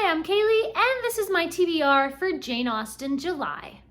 Hi, I'm Kaylee, and this is my TBR for Jane Austen July.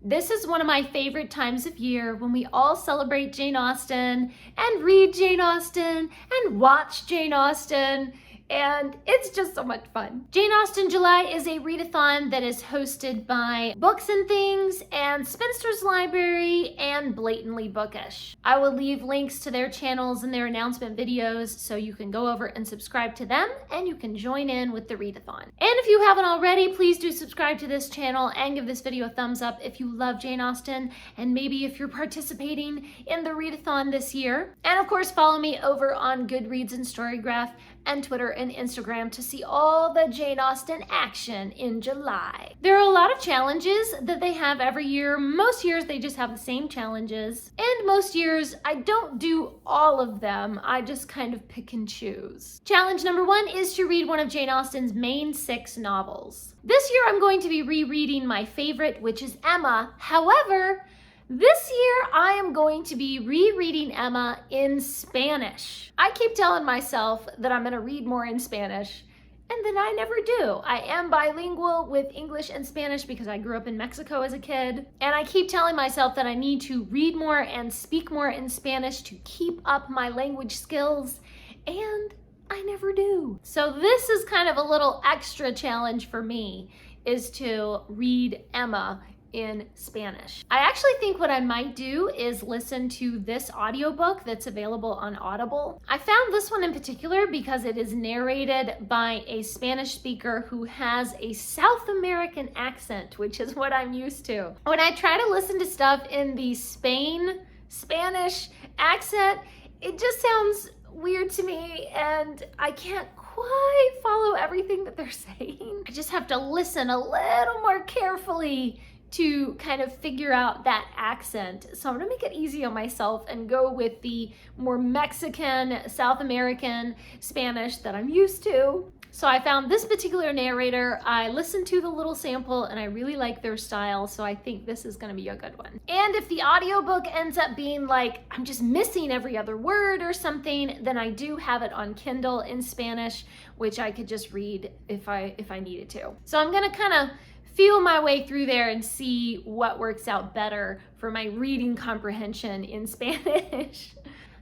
This is one of my favorite times of year when we all celebrate Jane Austen and read Jane Austen and watch Jane Austen, and it's just so much fun. Jane Austen July is a readathon that is hosted by Books and Things and Spinster's Library and Blatantly Bookish. I will leave links to their channels and their announcement videos so you can go over and subscribe to them and you can join in with the readathon. And if you haven't already, please do subscribe to this channel and give this video a thumbs up if you love Jane Austen and maybe if you're participating in the readathon this year. And of course, follow me over on Goodreads and Storygraph and Twitter and Instagram to see all the Jane Austen action in July. There are a lot of challenges that they have every year. Most years they just have the same challenges, and most years I don't do all of them. I just kind of pick and choose. Challenge number 1 is to read one of Jane Austen's main 6 novels. This year I'm going to be rereading my favorite, which is Emma. However, this year, I am going to be rereading Emma in Spanish. I keep telling myself that I'm going to read more in Spanish, and then I never do. I am bilingual with English and Spanish because I grew up in Mexico as a kid, and I keep telling myself that I need to read more and speak more in Spanish to keep up my language skills, and I never do. So this is kind of a little extra challenge for me, is to read Emma in Spanish. I actually think what I might do is listen to this audiobook that's available on Audible. I found this one in particular because it is narrated by a Spanish speaker who has a South American accent, which is what I'm used to. When I try to listen to stuff in the Spanish accent, it just sounds weird to me and I can't quite follow everything that they're saying. I just have to listen a little more carefully to kind of figure out that accent. So I'm gonna make it easy on myself and go with the more Mexican, South American Spanish that I'm used to. So I found this particular narrator, I listened to the little sample and I really like their style, so I think this is gonna be a good one. And if the audiobook ends up being like, I'm just missing every other word or something, then I do have it on Kindle in Spanish, which I could just read if I needed to. So I'm gonna kind of feel my way through there and see what works out better for my reading comprehension in Spanish.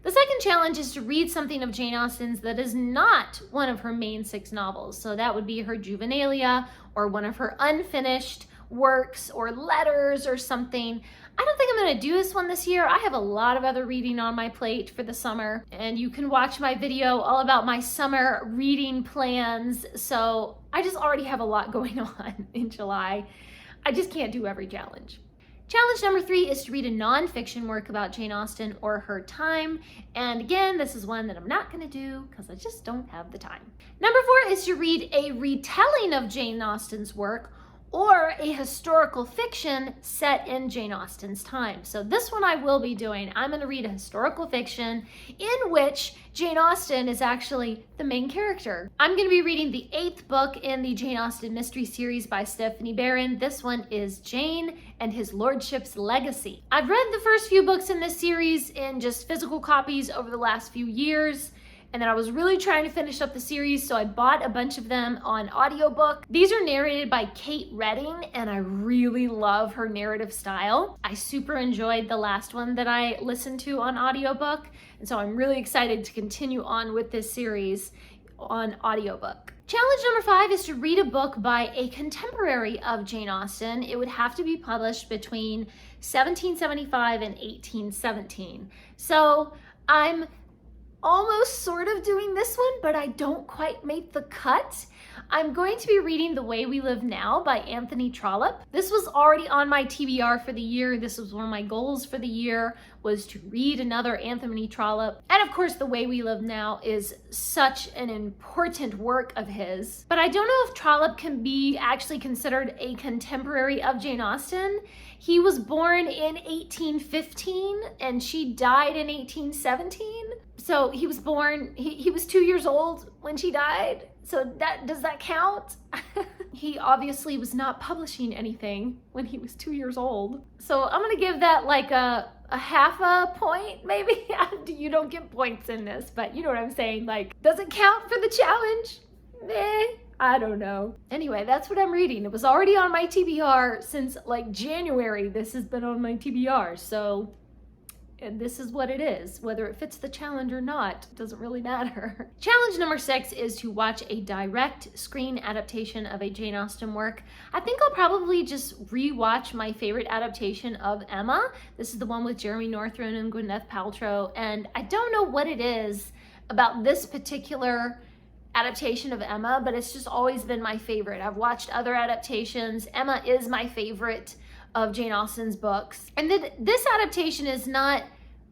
The second challenge is to read something of Jane Austen's that is not one of her main 6 novels. So that would be her juvenilia or one of her unfinished works or letters or something. I don't think I'm gonna do this one this year. I have a lot of other reading on my plate for the summer, and you can watch my video all about my summer reading plans. So I just already have a lot going on in July. I just can't do every challenge. Challenge number 3 is to read a nonfiction work about Jane Austen or her time. And again, this is one that I'm not gonna do because I just don't have the time. Number 4 is to read a retelling of Jane Austen's work or a historical fiction set in Jane Austen's time. So this one I will be doing. I'm going to read a historical fiction in which Jane Austen is actually the main character. I'm going to be reading the 8th book in the Jane Austen mystery series by Stephanie Barron. This one is Jane and His Lordship's Legacy. I've read the first few books in this series in just physical copies over the last few years. And then I was really trying to finish up the series, so I bought a bunch of them on audiobook. These are narrated by Kate Redding, and I really love her narrative style. I super enjoyed the last one that I listened to on audiobook, and so I'm really excited to continue on with this series on audiobook. Challenge number 5 is to read a book by a contemporary of Jane Austen. It would have to be published between 1775 and 1817. So I'm almost sort of doing this one, but I don't quite make the cut. I'm going to be reading The Way We Live Now by Anthony Trollope. This was already on my TBR for the year. This was one of my goals for the year, was to read another Anthony Trollope. And of course, The Way We Live Now is such an important work of his. But I don't know if Trollope can be actually considered a contemporary of Jane Austen. He was born in 1815 and she died in 1817. So he was born, he was 2 years old when she died. So does that count? He obviously was not publishing anything when he was 2 years old. So I'm gonna give that like a a half a point, maybe. You don't get points in this, but you know what I'm saying. Like, does it count for the challenge? I don't know. Anyway, that's what I'm reading. It was already on my TBR since like January. This has been on my TBR, so and this is what it is. Whether it fits the challenge or not doesn't really matter. Challenge number 6 is to watch a direct screen adaptation of a Jane Austen work. I think I'll probably just rewatch my favorite adaptation of Emma. This is the one with Jeremy Northron and Gwyneth Paltrow, and I don't know what it is about this particular adaptation of Emma, but it's just always been my favorite. I've watched other adaptations. Emma is my favorite of Jane Austen's books. And this adaptation is not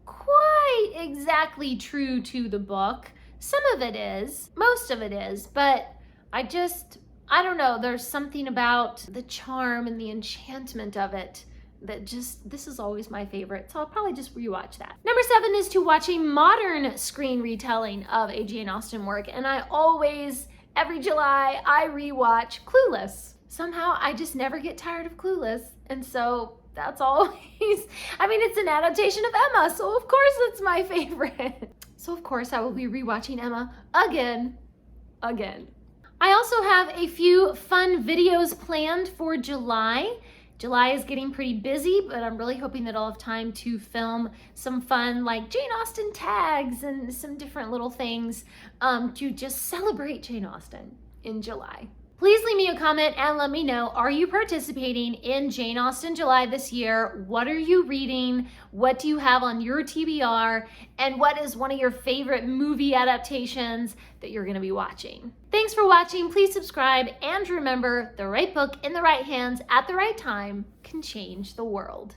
quite exactly true to the book. Some of it is, most of it is, but I don't know, there's something about the charm and the enchantment of it that this is always my favorite. So I'll probably just rewatch that. Number 7 is to watch a modern screen retelling of a Jane Austen work. And every July, I rewatch Clueless. Somehow I just never get tired of Clueless. And so that's always, it's an adaptation of Emma. So of course it's my favorite. So of course I will be rewatching Emma again. I also have a few fun videos planned for July. July is getting pretty busy, but I'm really hoping that I'll have time to film some fun like Jane Austen tags and some different little things to just celebrate Jane Austen in July. Please leave me a comment and let me know, are you participating in Jane Austen July this year? What are you reading? What do you have on your TBR? And what is one of your favorite movie adaptations that you're gonna be watching? Thanks for watching. Please subscribe, and remember, the right book in the right hands at the right time can change the world.